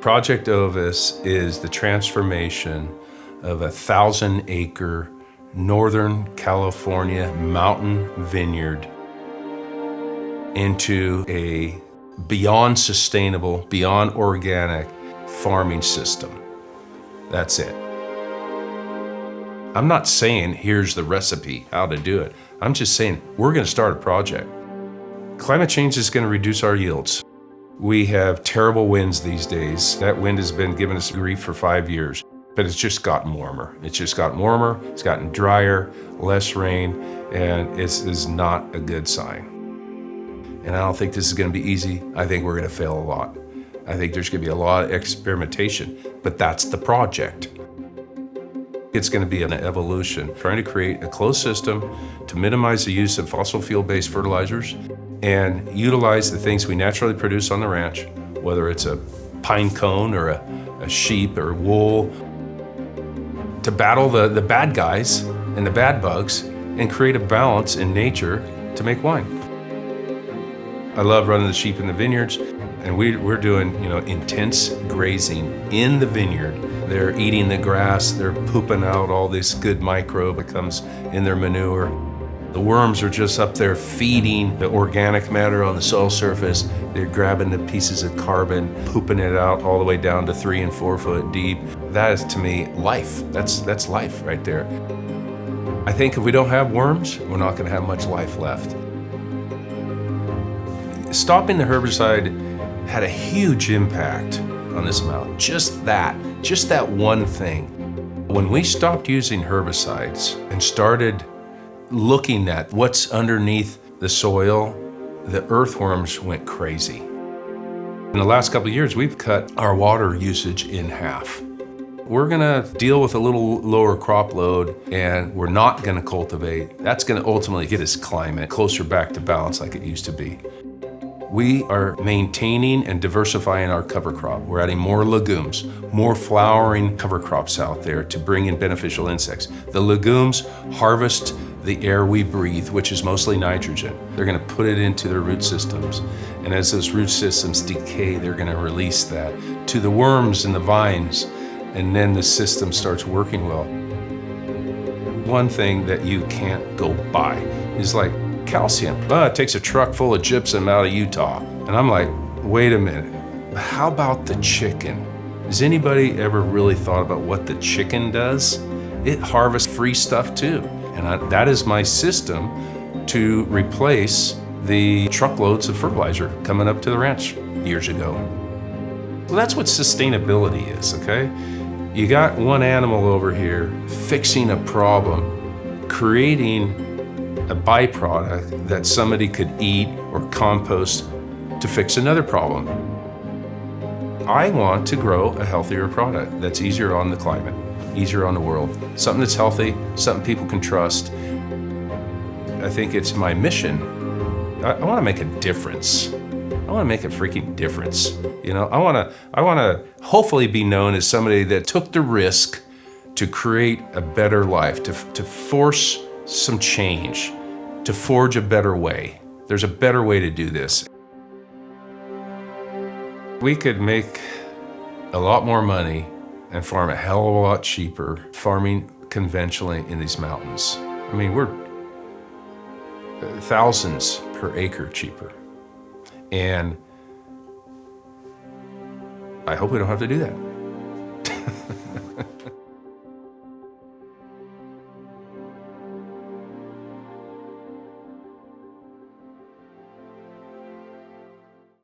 Project Ovis is the transformation of a 1,000-acre Northern California mountain vineyard into a beyond sustainable, beyond organic farming system. That's it. I'm not saying here's the recipe, how to do it. I'm just saying we're going to start a project. Climate change is going to reduce our yields. We have terrible winds these days. That wind has been giving us grief for 5 years, but it's just gotten warmer. It's just gotten warmer, it's gotten drier, less rain, and it is not a good sign. And I don't think this is going to be easy. I think we're going to fail a lot. I think there's going to be a lot of experimentation, but that's the project. It's going to be an evolution, trying to create a closed system to minimize the use of fossil fuel-based fertilizers and utilize the things we naturally produce on the ranch, whether it's a pine cone or a sheep or wool, to battle the bad guys and the bad bugs and create a balance in nature to make wine. I love running the sheep in the vineyards, and we're doing intense grazing in the vineyard. They're eating the grass, they're pooping out all this good microbe that comes in their manure. The worms are just up there feeding the organic matter on the soil surface. They're grabbing the pieces of carbon, pooping it out all the way down to 3 and 4 foot deep. That is, to me, life. That's life right there. I think if we don't have worms, we're not going to have much life left. Stopping the herbicide had a huge impact on this mountain. Just that one thing. When we stopped using herbicides and started looking at what's underneath the soil, the earthworms went crazy. In the last couple of years, we've cut our water usage in half. We're gonna deal with a little lower crop load, and we're not gonna cultivate. That's gonna ultimately get us climate closer back to balance like it used to be. We are maintaining and diversifying our cover crop. We're adding more legumes, more flowering cover crops out there to bring in beneficial insects. The legumes harvest the air we breathe, which is mostly nitrogen. They're gonna put it into their root systems. And as those root systems decay, they're gonna release that to the worms and the vines, and then the system starts working well. One thing that you can't go buy is like calcium. It takes a truck full of gypsum out of Utah. And I'm like, wait a minute, how about the chicken? Has anybody ever really thought about what the chicken does? It harvests free stuff too. And that is my system to replace the truckloads of fertilizer coming up to the ranch years ago. Well, that's what sustainability is, okay? You got one animal over here fixing a problem, creating a byproduct that somebody could eat or compost to fix another problem. I want to grow a healthier product that's easier on the climate, easier on the world, something that's healthy, something people can trust. I think it's my mission. I want to make a difference. I want to make a freaking difference. I want to hopefully be known as somebody that took the risk to create a better life, to force some change, to forge a better way. There's a better way to do this. We could make a lot more money and farm a hell of a lot cheaper farming conventionally in these mountains. I mean, we're thousands per acre cheaper. And I hope we don't have to do that.